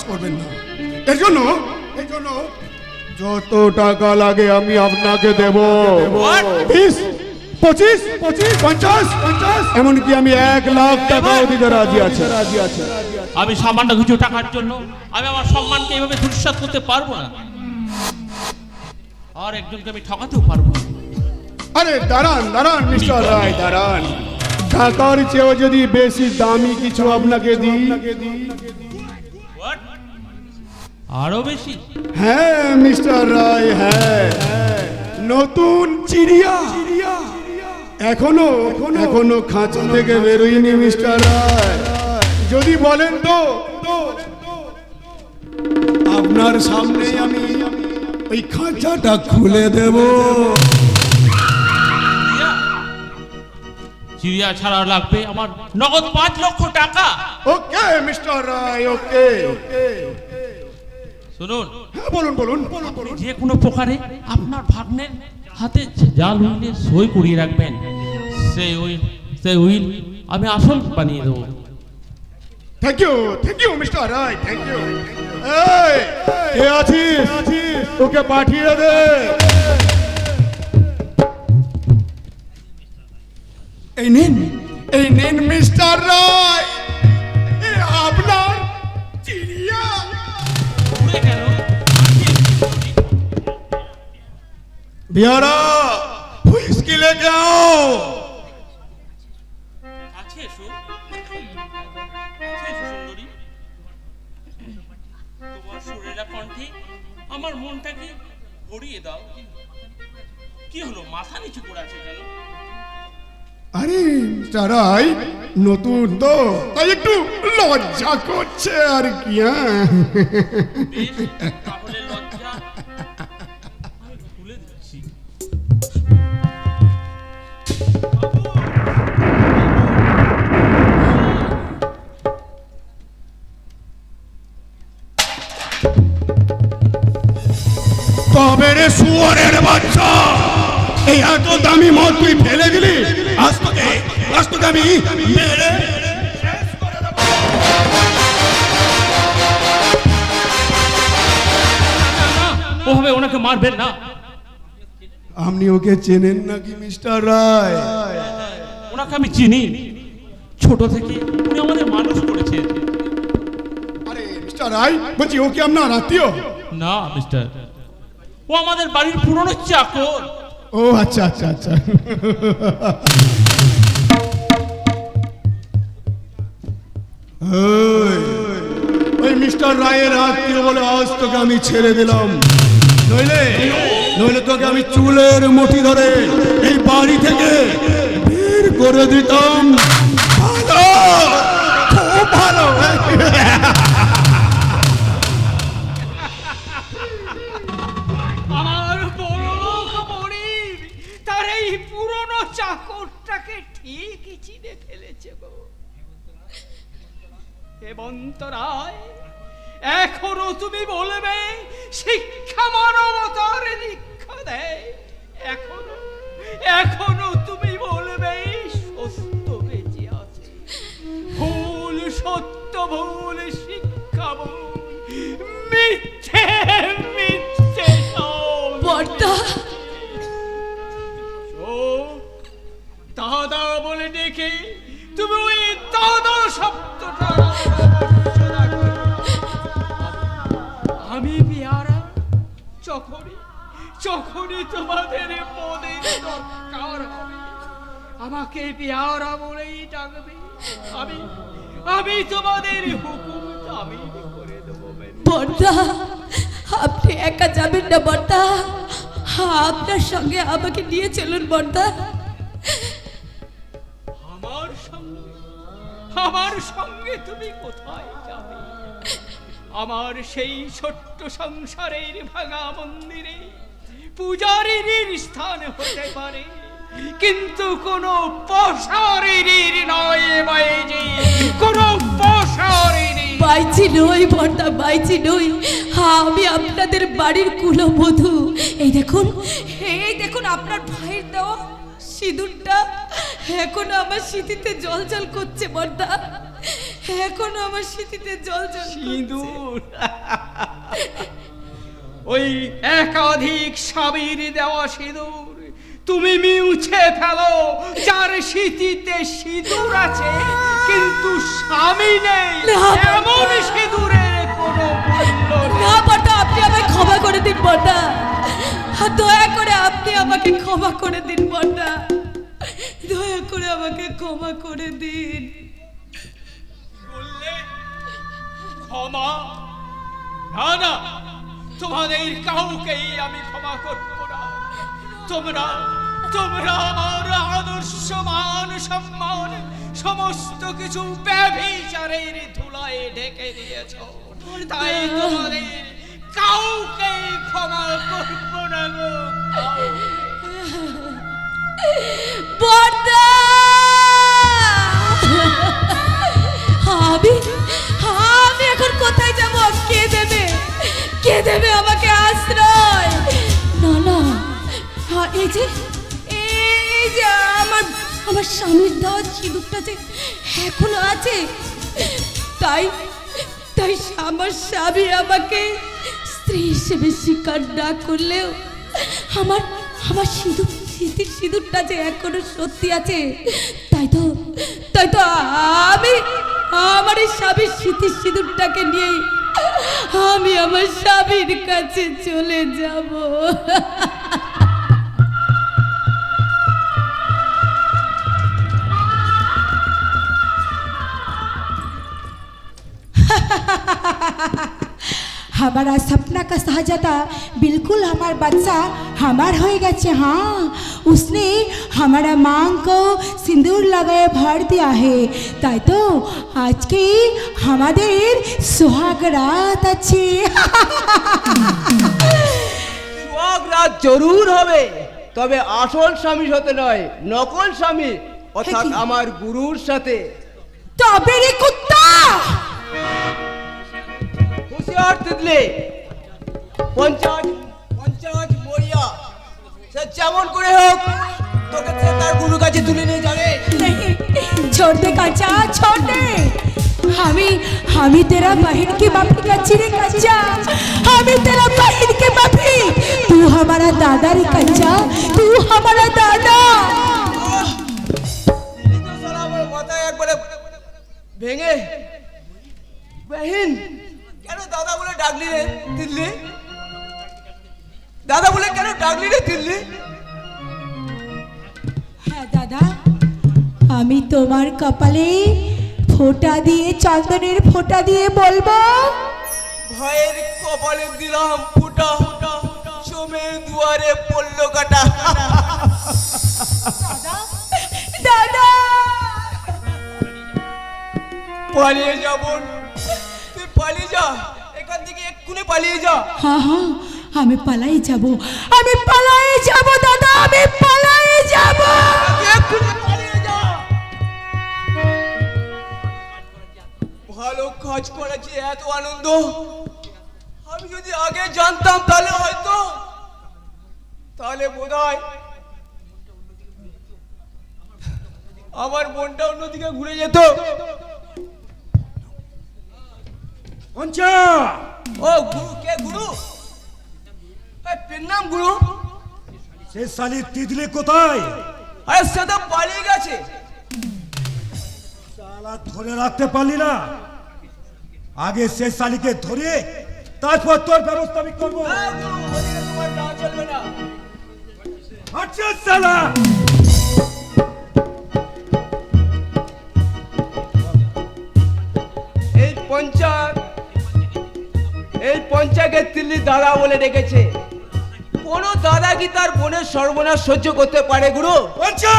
করবেন না। এর জন্য যত টাকা লাগে আমি আপনাকে দেব। 20, 25, 50, এমনকি আমি 1 লাখ টাকাও দিতে রাজি আছে। আমি সামান্য কিছু টাকার জন্য আমি আমার সম্মানকে এইভাবে ধূলিসাৎ করতে পারবো না, আর একজনকে আমি ঠকাতেও পারবো না। আরে দাঁড়ান মিস্টার রায়, দাঁড়ান। টাকার চেয়েও যদি বেশি দামি কিছু আপনাকে দিই। আরো বেশি? হ্যাঁ মিস্টার রায়, হ্যাঁ। নতুন চিড়িয়া এখনো খাঁচা থেকে বেরোয়নি মিস্টার রায়। যদি বলেন তো আপনার সামনেই আমি ওই খাঁচাটা খুলে দেব। চিড়িয়া ছাড়া লাগবে আমার নগদ 5 লক্ষ টাকা। ওকে মিস্টার রায়, ওকে। শুনুন, হ্যাঁ বলুন। যে কোনো প্রকারে আপনার ভাগ্নের হাতে জাল উইলে সই করিয়ে রাখবেন। সেই উইল আমি আসল বানিয়ে দেবো। Thank you mister Roy, thank you. এই কে আছিস? ওকে পাঠিয়ে দে। এই নিন মিস্টার রায়, আপনার চিড়িয়া। बिहारा व्हिस्की लेके आओ। তোমার সুরেলা কণ্ঠে আমার মনটাকে ভরিয়ে দাও। কি হলো, মাথা নিচু করে আছে কেন? আরে মিস্টার রায়, নতুন তো তাই একটু লজ্জা করছে আর কি। তাহলে লজ্জা আমি ভুলে দিচ্ছি। তবে রে শুয়োরের বাচ্চা, এই এত দামি মদ তুই ফেলে দিলি। আজ তোকে আমি মেরে শেষ করে দেব। ওভাবে ওনাকে মারবেন না। আপনি ওকে চেনেন নাকি মিস্টার রায়? ওনাকে আমি চিনি, ছোট থেকে উনি আমাদের মানুষ করেছেন। আরে মিস্টার রায়, বলছি ও কি আপনার আত্মীয়? না মিস্টার, ও আমাদের বাড়ির পুরনো চাকর। ও আচ্ছা। ওই মিস্টার রায়ের আত্মীয় বলে আজ তোকে আমি ছেড়ে দিলাম, নইলে তোকে আমি চুলের মুঠি ধরে এই বাড়ি থেকে বের করে দিতাম। খুব ভালো। আমার বড় খবরের তার এই পুরনো চাকরটাকে ঠিকই চিনে ফেলেছে গো। হেমন্ত রায়, এখনো তুমি বলবে শিক্ষা মানবতার দীক্ষা দেয়? এখনো তুমি বলবে সত্য বেঁচে আছে? ভুল সত্য, ভুল শিক্ষা, ভুল মিথ্যে বর্দা। দাদা বলে ডেকে তুমি ওই দাদা শব্দটা। আমি পেয়ারা যখনই তোমাদের পদের দরকার হবে আমাকে পেয়ারা বলেই ডাকবে। আমি তোমাদের হুকুম তামিল করে দেবো। বর্দা, আপনি একা যাবেন না বর্দা, আপনার সঙ্গে আমাকে নিয়ে চলুন বর্দা। আমার সঙ্গে? আমার সঙ্গে তুমি কোথায় যাবে? আমার সেই ছোট্ট সংসারের ভাঙা মন্দিরে পূজারীর স্থান হতে পারে, কিন্তু কোন পশারিনীর নয় বাইজি, কোন পশারিনী। বাইচি নই বর্দা, বাইচি নই। আমি আপনাদের বাড়ির কুলবধূ। এই দেখুন আপনার ভাইয়ের দেওয়া সিঁদুরটা এখনো আমার স্মৃতিতে জল করছে বর্দা, এখনো আমার স্মৃতিতে জল সিঁদুর? ওই একাধিক স্বামীর দেওয়া সিঁদুর তুমি মুছে ফেলো, যার স্মৃতিতে সিঁদুর আছে কিন্তু স্বামী নেই, এমন সিঁদুরের কোনো মূল্য নেই। না বর্দা, আপনি আমায় ক্ষমা করে দিন বর্দা, দয়া করে আপনি আমাকে ক্ষমা করে দিন বর্দা, দয়া করে আমাকে ক্ষমা করে দিন। বললে ক্ষমা? না না, তোমাদের কাউকেই আমি ক্ষমা করব না। তোমরা আমার আদর্শ, মান, সম্মান সমস্ত কিছু ব্যভিচারের ধুলায় ঢেকে দিয়েছ, তাই তোমাদের কাউকে ক্ষমা করব না গো। বর্দা, আমি এখন কোথায় যাব? কে দেবে আমাকে আশ্রয়? না, এই যে আমার স্বামীর দেওয়া সিঁদুরটা যে এখনো আছে, তাই আমার স্বামী আমাকে স্ত্রী হিসেবে স্বীকার না করলেও আমার স্মৃতির সিঁদুরটা যে এখনো সত্যি আছে, তাই তো আমি আমার এই স্বামীর স্মৃতির সিঁদুরটাকে নিয়ে আমি আমার স্বামীর কাছে চলে যাব। हमारा सपना का शाहजादा बिल्कुल हमारा बच्चा हमार हो गए। हाँ, उसने हमारा मांग को सिंदूर लगाए भर दिया है, ताई तो आज के हमारे सुहाग रात अच्छे। सुहाग रात जरूर হবে, তবে আসল স্বামী সাথে নয়, নকল স্বামী অর্থাৎ আমার গুরুর সাথে। তবে রে কুত্তা, হুঁশিয়ার তিতলি, পঞ্চাজ মরিয়া, সে যেমন করে হোক তোকে সে তার গুরুর কাছে তুলে নিয়ে যাবে। नहीं, छोड़ दे कच्चा, छोड़ दे। हमी तेरा बहन की बापी कच्ची रे कच्चा, हमी तेरा बहन के बापी, तू हमारा दादा रे कच्चा, तू हमारा दादा। তিনি তো সারা আমার মাথায় একবারে ভেঙে, বহিন কেন দাদা বলে ডাকলি রে তিতলি? দাদা বলে কেন ডাকলি রে তিতলি? হ্যাঁ দাদা, আমি তোমার কপালে ফোঁটা দিয়ে, চন্দনের ফোঁটা দিয়ে বলবো, ভয়ের কপালে দিলাম ফুটা, সোমের দুয়ারে পড়লো কাটা। দাদা পালিয়ে যাব, তুই পালিয়ে যা এখান থেকে, এক্ষুনি পালিয়ে যা। हाँ, আমি পালাই যাব, দাদা, আমি পালাই যাব। তুই এক্ষুনি পালিয়ে যা। ভালো কাজ করেছি, এত আনন্দ আমি যদি আগে জানতাম তাহলে বোধহয় আমার মনটা অন্যদিকে ঘুরে যেত। পঞ্চা, ও গুরু, কে গুরু? নাম গুরু? সে শালি তিতলি কোথায়? আরে সে তো পালিয়ে গেছে। শালা ধরে রাখতে পারলি না? আগে সে শালিকে ধরে তারপর তোর ব্যবস্থা আমি করবো। হ্যাঁ গুরু, ওদিকে তোমার না চলবে না। আচ্ছা শালা, এই পঞ্চাকে তিল্লি দাদা বলে ডেকেছে। কোন দাদা কি তার বোনের সর্বনাশ সহ্য করতে পারে গুরু? পঞ্চা,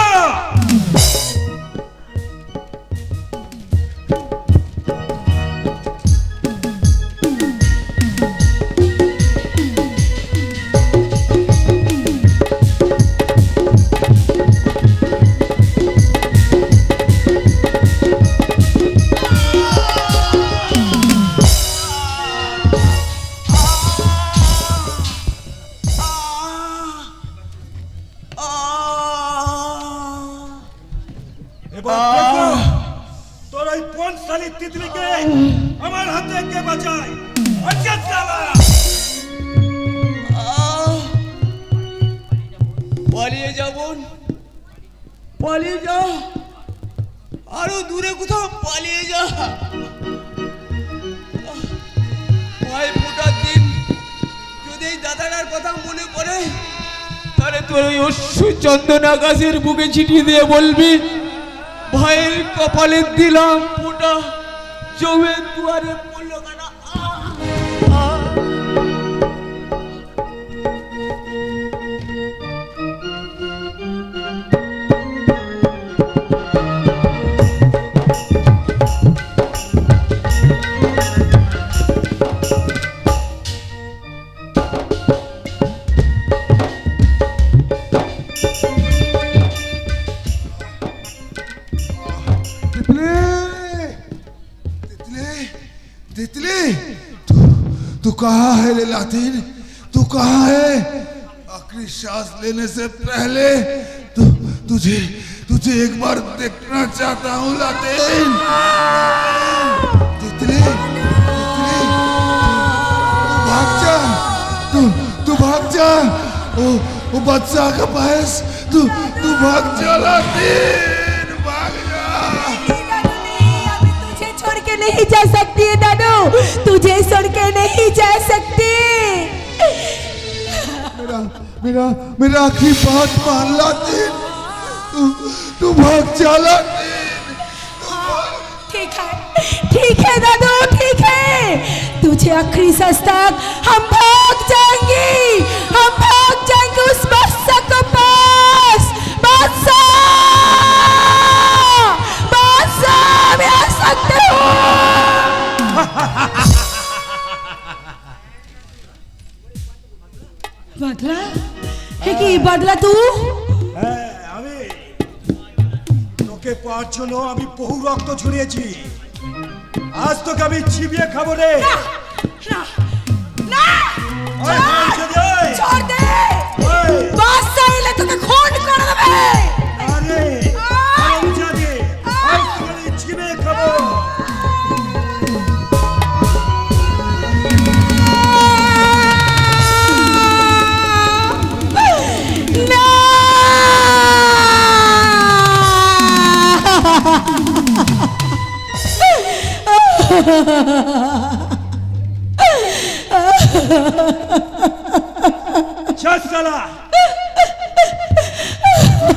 আমার হাতে কে বাঁচায়? আচ্ছা চালা। পালিয়ে যাব, পালিয়ে যা, আরো দূরে কোথাও পালিয়ে যা। ভাই ফোটার দিন যদি এই দাদাটার কথা মনে পড়ে, তাহলে তোর ওই অশ্রু চন্দন আকাশের বুকে ছিটিয়ে দিয়ে বলবি, ভাইয়ের কপালে দিলাম ফোটা, জমে দুয়ারে পড়লো কানা। तितली, तू कहाँ है ले लातिन? तू कहाँ है? आखिरी सांस लेने से पहले तुझे एक बार देखना चाहता हूँ लातिन। तितली, तितली, तू भाग जा, तू भाग जा, वो बच्चा का पास, तू भाग जा लातिन, भाग जा। छोड़ के नहीं जा सकती है दादू, तुझे छोड़ के नहीं जा सकती। मेरा आखिरी बात मान लातिन, तू भाग जा लातिन। ठीक है दादू, ठीक है, तुझे आखिरी सांस तक हम भाग जाएंगे उस बादशाह के पास। बादशाह मैं आ सकते हो। बदला है कि बदला तू? আমি তোকে পাওয়ার জন্য আমি বহু রক্ত ঝরিয়েছি, আজ তোকে আমি চিবিয়ে খাবো রে। না छोड़ दे, बादशाह এলে তোকে খুন করে দেবে। আরে আমি জানি আজ তোকে আমি চিবিয়ে খাবো। চল শালা,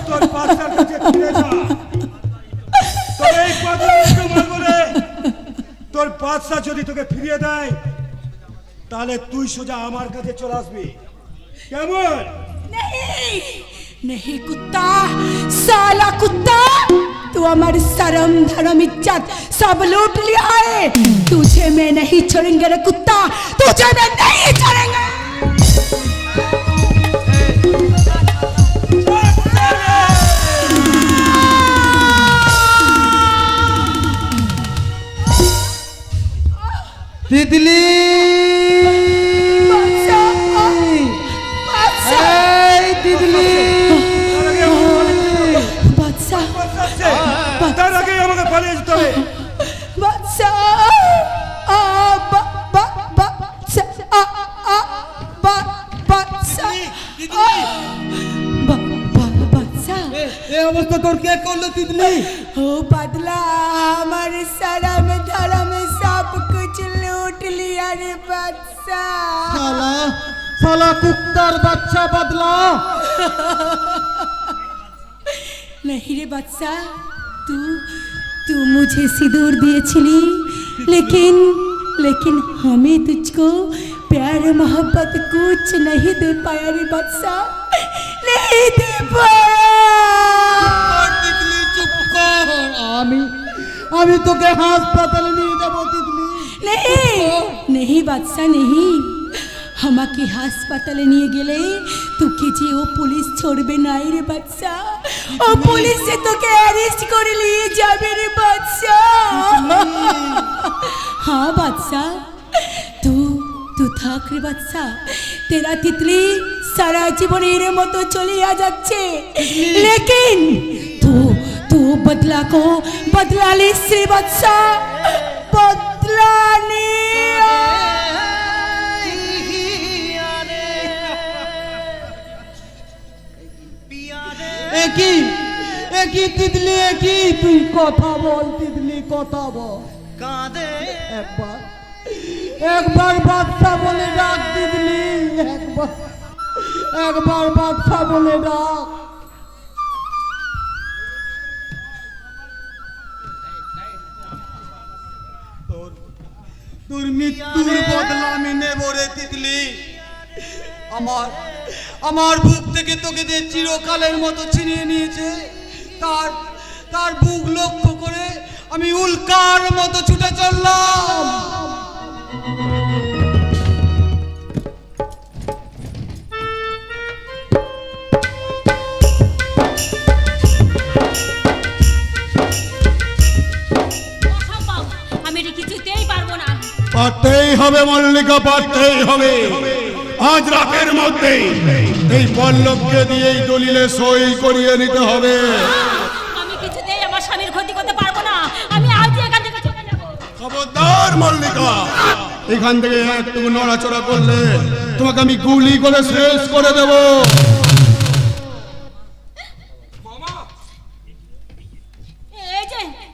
তোর বাচ্চার কাছে ফিরে যা। তোর এই বদলা একটু মারবো রে। তোর বাচ্চা যদি তোকে ফিরিয়ে দেয়, তাহলে তুই সোজা আমার কাছে চলে আসবি, কেমন? नहीं नहीं कुत्ता, साला कुत्ता, तू हमारी शर्म धर्म इज्जत सब लूट लिया है। तुझे मैं नहीं छोड़ेंगे रे कुत्ता, तुझे मैं नहीं छोड़ेंगे। तितली, तितली, তার আগে আমাকে পালিয়ে যেতে হবে। এই অবস্থা তোর কে করলো তিতলি? ओ बदला हमारे शर्म धर्म सब कुछ लूट लिया रे बादशाह। साला कुत्तार बादशाह बदला। नहीं रे बादशाह, तू मुझे सिंदूर दिए छिली, लेकिन हमें तुझको प्यार मोहब्बत कुछ नहीं दे पाया रे बादशाह, नहीं दे पाया। तितली चुप कर, আমি তোকে হাসপাতালে নিয়ে যাবো তিতলি। नहीं बादशाह नहीं, আমাকে হাসপাতালে নিয়ে গেলে তোকে যে ও পুলিশ ছড়বে নাই রে বাদশাহ, ও পুলিশে তোকে অ্যারেস্ট করে নিয়ে যাবে রে বাদশাহ। हाँ बादशाह, तू থাক রে বাদশাহ, तेरा तितली সারা জীবনের মতো চলিয়া যাচ্ছে, लेकिन तू बदला को बदला ले रे बादशाह, बदला। কথা বল তিতলি, কথা বল। কাঁদে একবার বাচ্চা বলে ডাক তিতলি, একবার বাচ্চা বলে ডাক। তোর মৃত্যুর বদলা আমি নেব রে তিতলি। আমার বুক থেকে তোকে যে চিরকালের মতো ছিনিয়ে নিয়েছে, তার বুক লক্ষ্য করে আমি উল্কার মতো ছুটে চললাম। আমি এটা কিছুতেই পারবো না। পারতেই হবে মল্লিকা, পারতেই হবে। আজ রাতের মধ্যে এই পল্লবকে দিয়ে এই দলিলে সই করিয়ে নিতে হবে। আমি কিছুতেই আমার স্বামীর ক্ষতি করতে পারবো না। আমি আজই এখান থেকে চলে যাব। খবরদার মল্লিকা, এখান থেকে একটু নড়াচড়া করলে তোমাকে আমি গুলি করে শেষ করে দেব।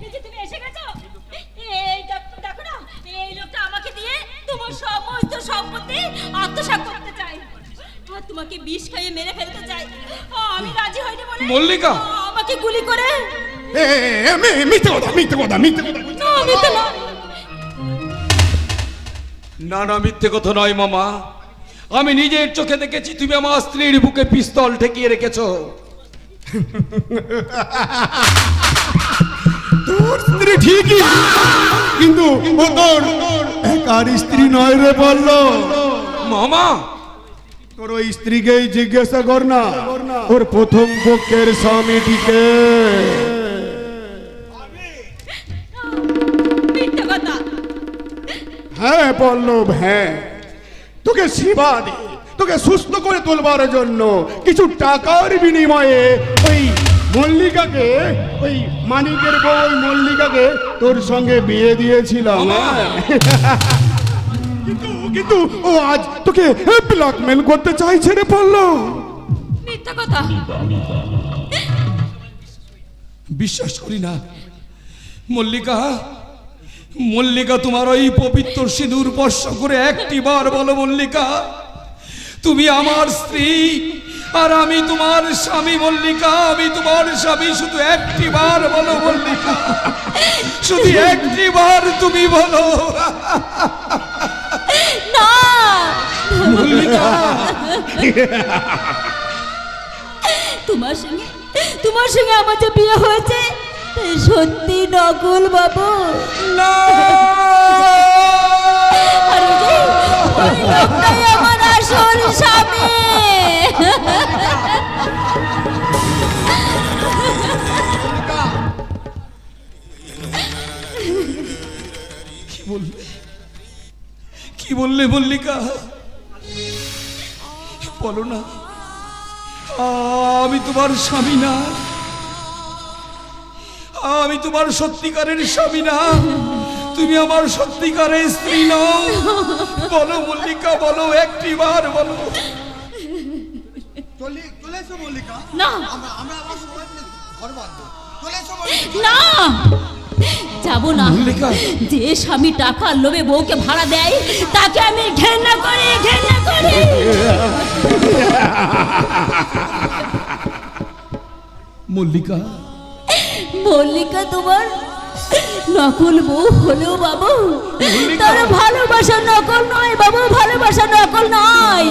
এই যে তুমি এসে গেছো। এই দেখো না, এই লোকটা আমাকে দিয়ে তোমার সমস্ত সম্পত্তি আত্মসাৎ করতে চায় আর তোমাকে বিষ খাইয়ে মেরে ফেলতে চায়। আমি রাজি হইনি বলে মল্লিকা আমাকে গুলি করে। মিথ্যে কথা, মিথ্যে কথা, মিথ্যে কথা। না, মিথ্যে না। না, মিথ্যে কথা নয় মামা। আমি নিজের চোখে দেখেছি তুমি আমার স্ত্রীর বুকে পিস্তল ঠেকিয়ে রেখেছো। তোর স্ত্রী ঠিকই, কিন্তু ও তোর একার স্ত্রী নয় রে বললো। মামা তোর ওই স্ত্রীকেই জিজ্ঞাসা কর না ওর প্রথম পক্ষের স্বামীটিকে। মিথ্যে কথা। হ্যাঁ পল্লব, হ্যাঁ, তোকে সেবা দিয়ে তোকে সুস্থ করে তোলবার জন্য কিছু টাকার বিনিময়ে ওই মল্লিকাকে, ওই মানিকের বউ ওই মল্লিকাকে তোর সঙ্গে বিয়ে দিয়েছিলাম। কিন্তু ও আজ তোকে ব্ল্যাকমেল করতে চাইছে রে পল্লব। মিথ্যে কথা। বিশ্বাস করি না মল্লিকা, তোমার ওই পবিত্র সিঁদুর স্পর্শ করে একটি বার বলো মল্লিকা, তুমি আমার স্ত্রী আর আমি তোমার স্বামী। মল্লিকা, আমি তোমার স্বামী, শুধু একটি বার বলো মল্লিকা, শুধু একটি বার তুমি বলো। না মল্লিকা, তোমার সঙ্গে আমার যে বিয়ে হয়েছে সত্যি নকল বাবু। না, আর ওই লোকটাই আমার আসল স্বামী। কি বললে মল্লিকা? বলো না, আমি তোমার স্বামী না, আমি তোমার সত্যিকারের স্বামী না, তুমি আমার সত্যিকারের স্ত্রী নও। বলো মল্লিকা, বলো, একটি বার বলো। না না, যাবো না। যে স্বামী টাকার লোভে বউকে ভাড়া দেয় তাকে আমি ঘেন্না করি। মল্লিকা তোমার নকল বউ হলেও বাবু তার ভালোবাসা নকল নয় বাবু, ভালোবাসা নকল নয়।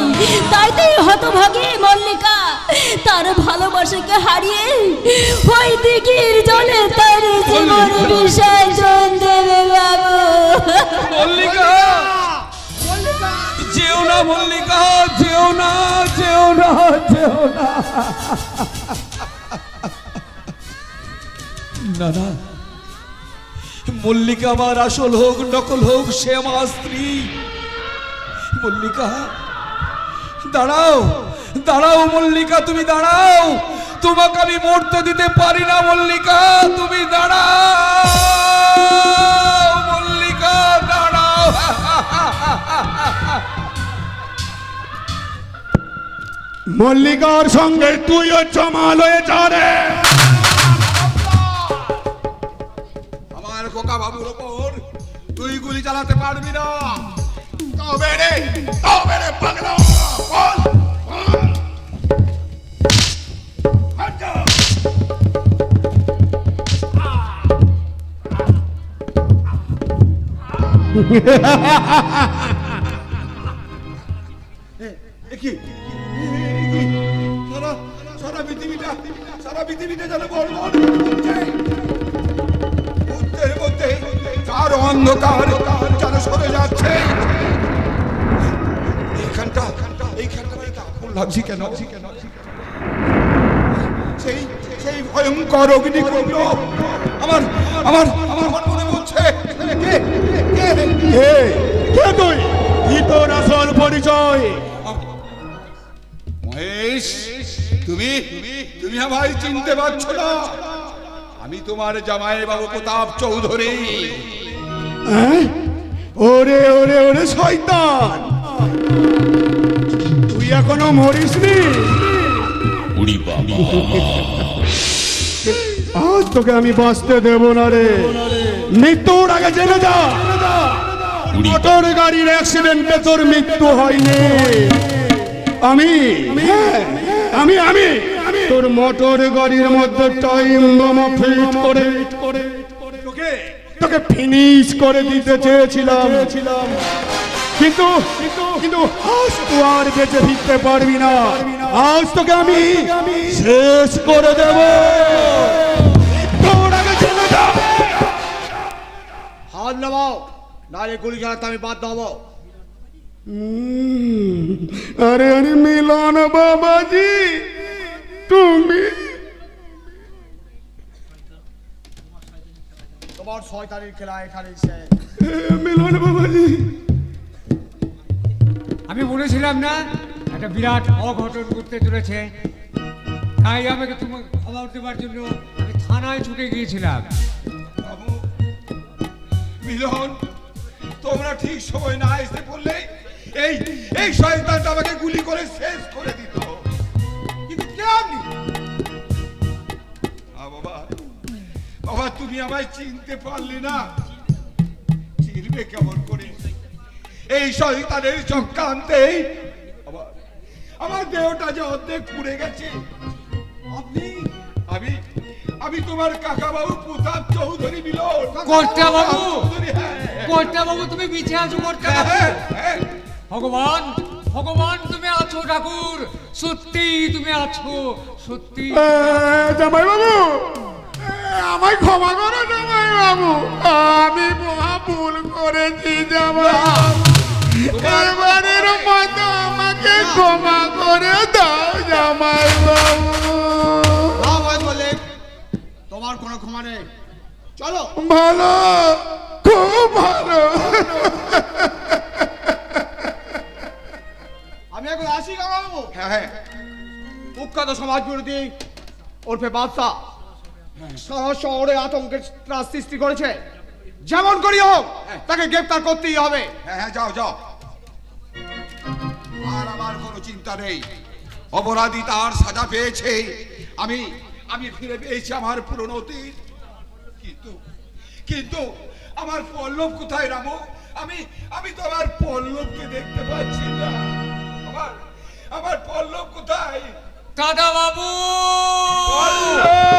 তাই তো হতভাগী মল্লিকা তার ভালোবাসাকে হারিয়ে ওই দিঘির জলে তার জীবন বিসর্জন দেবে বাবু। মল্লিকা, যেও না মল্লিকা, যেও না, যেও না, যেও না। না না, মল্লিকা আমার আসল হোক নকল হোক, সে আমার স্ত্রী। মল্লিকা দাঁড়াও, দাঁড়াও মল্লিকা, তুমি দাঁড়াও, তোমাকে আমি মরতে দিতে পারি না মল্লিকা, তুমি দাঁড়াও মল্লিকা, দাঁড়াও। মল্লিকার সঙ্গে তুইও জমাল হয়ে যা রে। কাকা বাবুর ওপর তুই গুলি চালাতে পারবি না। তবে রে পাগলা বল বল। হাত যা। সারা পৃথিবীটা যেন বল বুদ্ধের মধ্যে তার অন্ধকার যেন সরে যাচ্ছে। এইখানটা আপন লাগছি কেন? সেই ভয়ঙ্কর অগ্নিকুণ্ড আমার আমার আমার মনে হচ্ছে। কে তুই? কি তোর আসল পরিচয়? মহেশ, তুমি আমায় চিনতে পারছো না? আমি তোমার জামাই বাবু প্রতাপ চৌধুরী। ওরে ওরে ওরে শয়তান, তুই এখনো মরিসনি? আজ তোকে আমি বাঁচতে দেব না রে। মৃত্যুর আগে জেনে যা, মোটর গাড়ির অ্যাক্সিডেন্টে তোর মৃত্যু হয়নি। আমি তোর মোটর গাড়ির মধ্যে টাইম বোমা ফিট করে তোকে ফিনিশ করে দিতে চেয়েছিলাম, কিন্তু আজ তো আর বেঁচে ফিরতে পারবি না। আজ তোকে আমি শেষ করে দেব। তোর আগে চলে যা। হাত নামাও, নারে গুলি চালাতে আমি বাধ্য হবো। আরে মিলন বাবাজি, তুমি তোমার শয়তানির খেলা এখানে মিলন বাবাজি। আমি বলেছিলাম না একটা বিরাট অঘটন ঘটতে চলেছে, তাই আমাকে তোমাকে খবর দেওয়ার জন্য আমি থানায় ছুটে গিয়েছিলাম। বাবু মিলন, তোমরা ঠিক সময় না এসে পড়লে এই শয়তানটা আমাকে গুলি করে শেষ করে দিত। কিন্তু কে আপনি? বাবা তুমি আমায় চিনতে পারলে না? চিনবে কেমন করে? এই শয়তানের চক্রান্তেই আমার দেহটা যে অর্ধেক পুড়ে গেছে। আমি তোমার কাকা বাবু প্রতাপ চৌধুরী মিলন। কর্তা বাবু, হ্যাঁ। কর্তা বাবু তুমি পিছিয়ে আছো কর্তা বাবু। ভগবান ভগবান তুমি আছো ঠাকুর, সত্যি তুমি আছো, সত্যি। জামাই বাবু, আমায় ক্ষমা করো জামাই বাবু, আমি মহা ভুল করেছি জামাই। এবারের মতো আমাকে ক্ষমা করে দাও জামাই বাবু। তোমার কোনো ক্ষমা নেই, চলো। ভালো, খুব ভালো। আমি এখন আসি কাকাবাবু। হ্যাঁ, কুখ্যাত সমাজ বিরোধী ওরফে বাদশা সারা শহরে আতঙ্কের ত্রাস সৃষ্টি করেছে। যেমন করি হোক তাকে গ্রেফতার করতেই হবে। হ্যাঁ যাও। আর আমার কোনো চিন্তা নেই, অপরাধী তার সাজা পেয়েছে। আমি ফিরে পেয়েছি আমার পুরনো অতীত। কিন্তু আমার পল্লব কোথায় রামু? আমি তো আমার পল্লবকে দেখতে পাচ্ছি না। আমার পল্লব কোথায়? দাদা বাবু, পল্লব,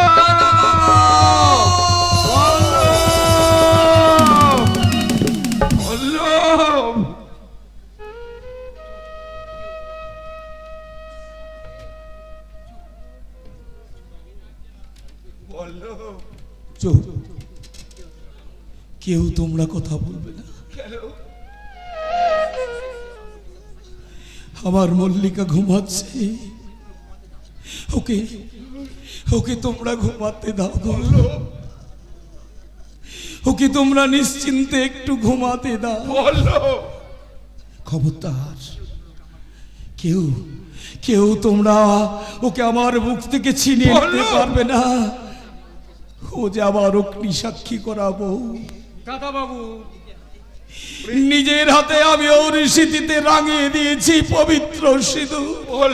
কেউ তোমরা কথা বলবে না। আমার মল্লিকা ঘুমাচ্ছে, ওকে তোমরা ঘুমাতে দাও। ওকে তোমরা নিশ্চিন্তে একটু ঘুমাতে দাও। খবরদার কেউ তোমরা ওকে আমার মুখ থেকে ছিনিয়ে নিতে পারবে না। ও যে আবার অগ্নি সাক্ষী করাবো। দাদা বাবু, নিজের হাতে আমি ওর স্মৃতিতে রাঙিয়ে দিয়েছি পবিত্র সিঁদুর।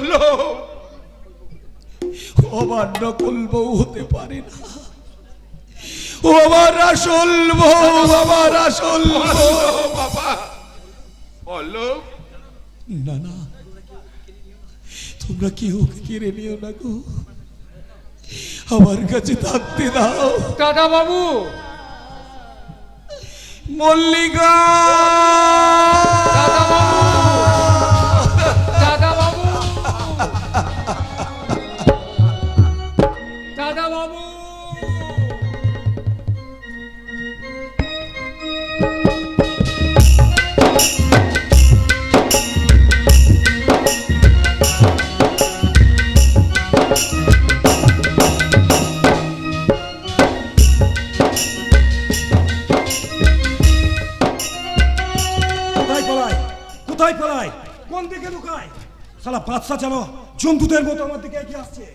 আবার নকল বউ হতে পারে না। ও আমার আসল বউ, আমার আসল বউ। বাবা পল্লব, না না, তোমরা কেউ ওকে কেড়ে নিও না গো, আমার কাছে থাকতে দাও। দাদা বাবু, মল্লিকা, দাদা বাবু, দাদা বাবু, দাদা বাবু। কোথায় পলায়, কোথায় পলায়, কোন দিকে লুকায়? শালা বাদশা যেন জন্তুদের মতো আমার দিকে এগিয়ে আসছে।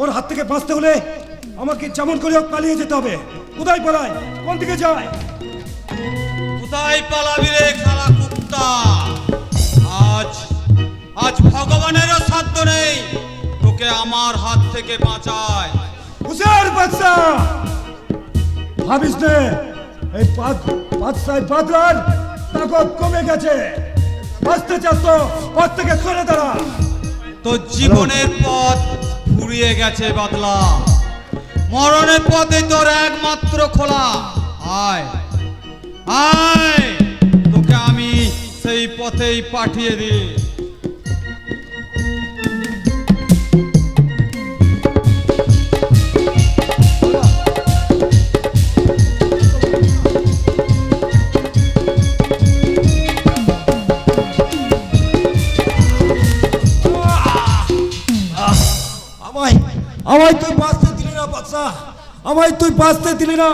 ওর হাত থেকে বাঁচতে হলে আমাকে যেমন করে হোক পালিয়ে যেতে হবে। কোথায় পলায়, কোন দিকে যায়? কোথায় পালাবি রে শালা কুত্তা? আজ আজ ভগবানেরও সাধ্য নেই তোকে আমার হাত থেকে বাঁচায়। হুশিয়ার বাদশা, ভাবিস নে এই বাদশায় বাদলার তাকত কমে গেছে। বাঁচতে চাস তো পথ থেকে সরে দাঁড়া। তোর জীবনের পথ ফুরিয়ে গেছে বাদলা, মরণের পথে তোর একমাত্র খোলা। আয় আয়, তোকে আমি সেই পথেই পাঠিয়ে দিই। আমায় তুই বাঁচতে দিলি না বাদশা, আমায় তুই বাঁচতে দিলি না,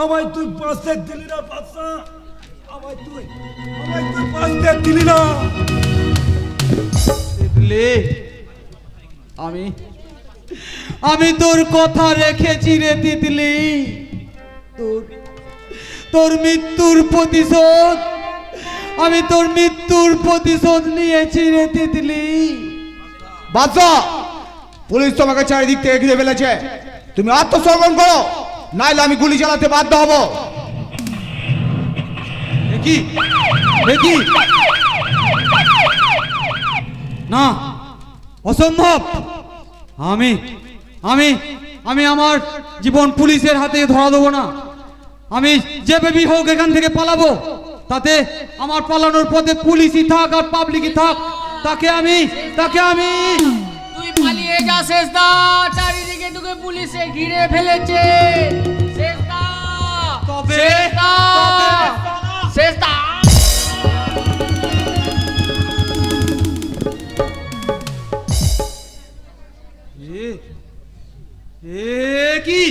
আমায় তুই বাঁচতে দিলি না বাদশা, আমায় তুই বাঁচতে দিলি না। তিতলি, আমি তোর কথা রেখেছি রে তিতলি। তোর মৃত্যুর প্রতিশোধ, আমি তোর মৃত্যুর প্রতিশোধ নিয়েছি রে তিতলি। বাদশা, পুলিশ তোমাকে চারিদিক থেকে ঘিরে ফেলেছে, তুমি আত্মসমর্পণ করো, নাইলে আমি গুলি চালাতে বাধ্য হব। দেখি দেখি, না, অসম্ভব। আমি আমি আমি আমার জীবন পুলিশের হাতে ধরা দেবো না। আমি যেভাবে হোক এখান থেকে পালাবো, তাতে আমার পালানোর পথে পুলিশই থাক আর পাবলিকই থাক, তাকে আমি তুই পালিয়ে যা শেষদা, চারিদিকে তোকে পুলিশে ঘিরে ফেলেছে। শেষদা, তবে শেষদা। কি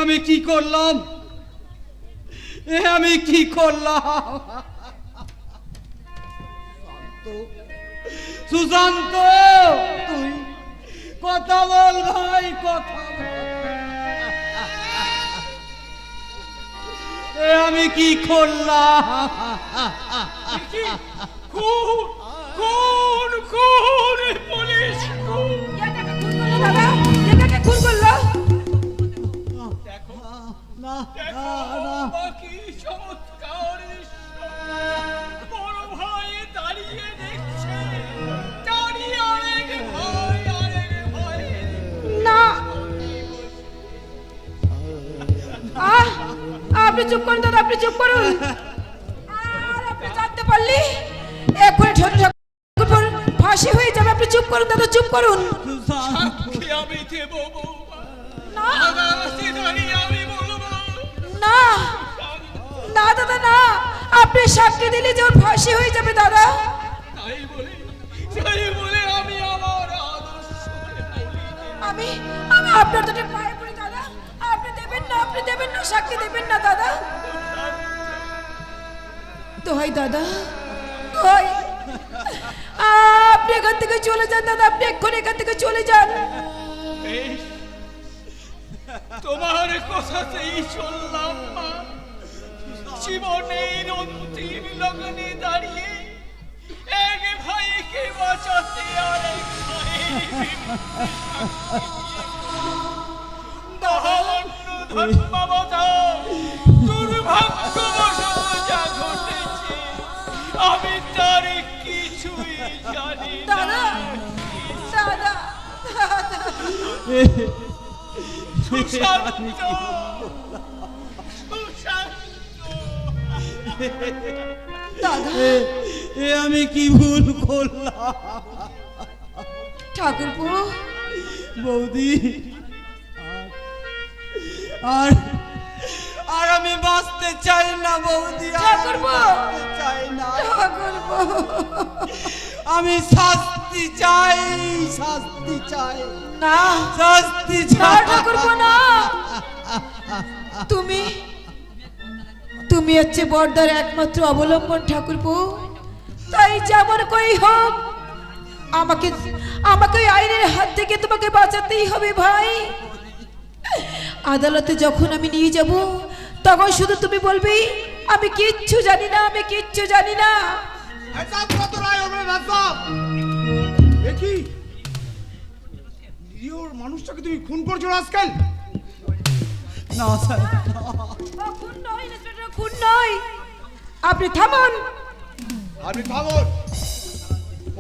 আমি কি করলাম? আমি কি করলাম? সুশান্ত, তুই কথা বল ভাই, কথা বল। আমি কি করলাম? খুন খুন পুলিশ খুন। দাদা, এটাকে খুন করলো। কি চমৎকার দৃশ্য! বড় ভাই দাঁড়িয়ে দেখছে, দাঁড়িয়ে আরেক ভাই। না, আপনি চুপ করুন দাদা, আপনি চুপ করুন। আর আপনি জানতে পারলি এখন ছোট ঠাকুর ফাঁসি হয়ে যাবে। আপনি চুপ করুন দাদা, চুপ করুন। সাক্ষী আমি দেব বৌমা, না আদালতে দাঁড়িয়ে আমি বলবো। না না দাদা, না, আপনি সাক্ষী দিলে যে ওর ফাঁসি হয়ে যাবে দাদা। তাই বলে আমি আমার আদর্শ আমি আপনার দুটো পায়ে পড়ি দাদা, আপনি দেবেন না, সাক্ষী দেবেন না দাদা। দোহাই দাদা, দোহাই, আপনি এখান থেকে চলে যান দাদা, আপনি এক্ষুনি এখান থেকে চলে যান। তোমার কথাতেই চললাম মা। জীবনের অন্তিম লগ্নে দাঁড়িয়ে এক ভাইকে ভাইকে বাঁচাতে অনেক মহামান্য ধর্মাবতা দুর্ভাগ্যবশত যা ঘটেছে আমি তার কিছুই জানি না। দাদা দাদা সুশান্ত, দাদা আমি কি ভুল করলাম ঠাকুরপো, বৌদি? আর আর আমি বাঁচতে চাই না বৌদি, আর ঠাকুরপো, বাঁচতে চাই না। ঠাকুরপো, আমি শাস্তি চাই, শাস্তি চাই, না শাস্তি না চাই। ঠাকুরপো না, তুমি তুমি হচ্ছে বর্দার একমাত্র অবলম্বন ঠাকুরপো। তাই যেমন করেই হোক আমাকে আমাকে ওই আইনের হাত থেকে তোমাকে বাঁচাতেই হবে ভাই। আদালতে যখন আমি নিয়ে যাব তখন শুধু তুমি বলবি আমি কিচ্ছু জানি না, আমি কিচ্ছু জানি না। দেখি নিরীহ মানুষটাকে তুমি খুন করছো আজকাল? না স্যার, খুন নয় ইন্সপেক্টর, খুন নয়। আপনি থামুন। আপনি থামুন।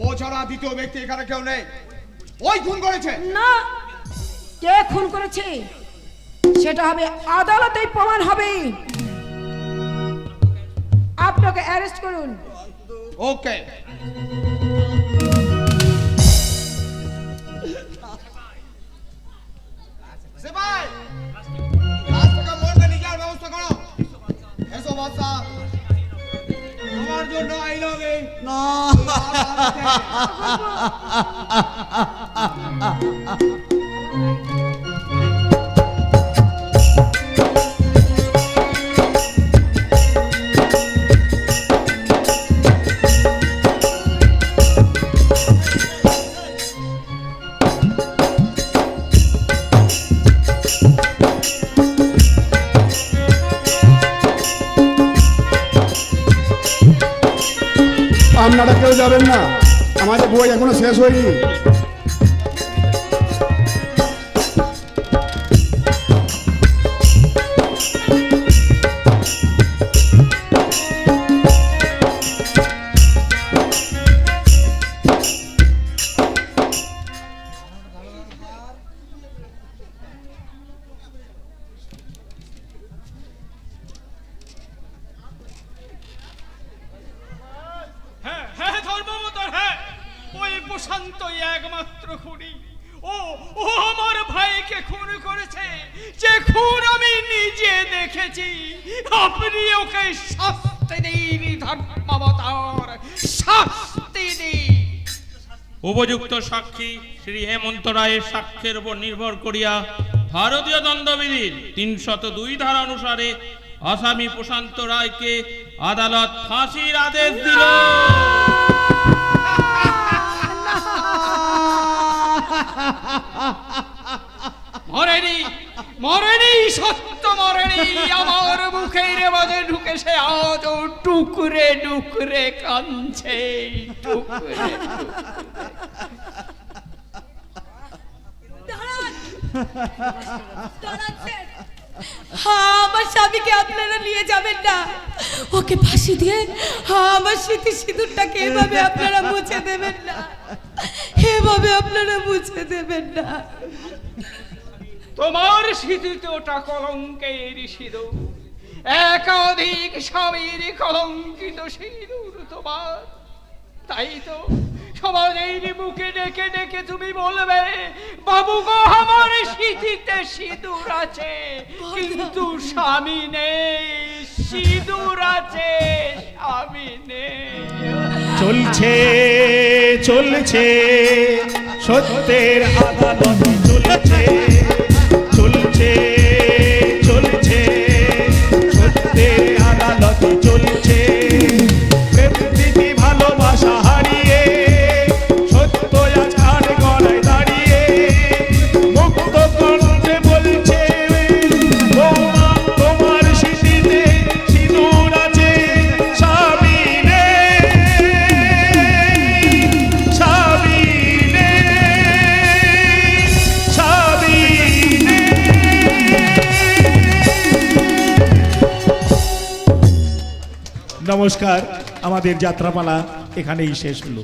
ও ছাড়া দ্বিতীয় ব্যক্তি এখানে কেউ নেই। ওই খুন করেছে। না, কে খুন করেছে সেটা হবে আদালতেই প্রমাণ হবে। আপনাকে অ্যারেস্ট করুন। ওকে। সেবাই রাস্তাটা মোড়টা নিয়ে যাওয়ার ব্যবস্থা করো। এসো বাচ্চা, আমার জন্য আইন হবে না। আপনারা কেউ যাবেন না, আমাদের বই এখনো শেষ হয়নি। হ্যাঁ হ্যাঁ ধর্মাবতার, হ্যাঁ ওই প্রশান্তই একমাত্র খুনি। ও ও আমার ভাইকে খুন করেছে, যে খুন আমি নিজে দেখেছি। আপনি ওকে শাস্তি দিন ধর্মাবতার, শাস্তি দিন। উপযুক্ত সাক্ষী শ্রী হেমন্ত রায়ের সাক্ষ্যের উপর নির্ভর করিয়া ভারতীয় দণ্ডবিধির ৩০২ ধারা অনুসারে আসামি প্রশান্ত রায়কে আদালত ফাঁসির আদেশ দিল। মরেনি, মরেনি, সত্য মরেনি। আমার মুখের মাঝে ঢুকে সে আজও টুকরে টুকরে কাঁদছে, টুকরে হ্যাঁ, আমার স্বামীকে আপনারা নিয়ে যাবেন না, ওকে ফাঁসি দিয়ে আমার স্মৃতি সিঁদুরটাকে এভাবে আপনারা মুছে দেবেন না, এভাবে আপনারা মুছে দেবেন না। তোমার স্মৃতিতে ওটা কলঙ্কের সিঁদুর, একাধিক স্বামীর কলঙ্কিত সিঁদুর তোমার। তাই তো সমাজের বুকে ডেকে ডেকে তুমি বলবে, বাবু গো আমার স্মৃতিতে সিঁদুর আছে, কিন্তু স্বামী নেই। সিঁদুর আছে, স্বামী নেই। চলছে চলছে সত্যের আদালত, চলছে চলছে চলছে সত্যের আদালত, চলছে প্রেম প্রীতি ভালোবাসা হারিয়ে সত্য আজ গড়ায় দাঁড়িয়ে মুক্ত কণ্ঠে বলছে, বৌমা তোমার স্মৃতিতে সিঁদুর আছে, স্বামী নেই। নমস্কার, আমাদের যাত্রাপালা এখানেই শেষ হলো।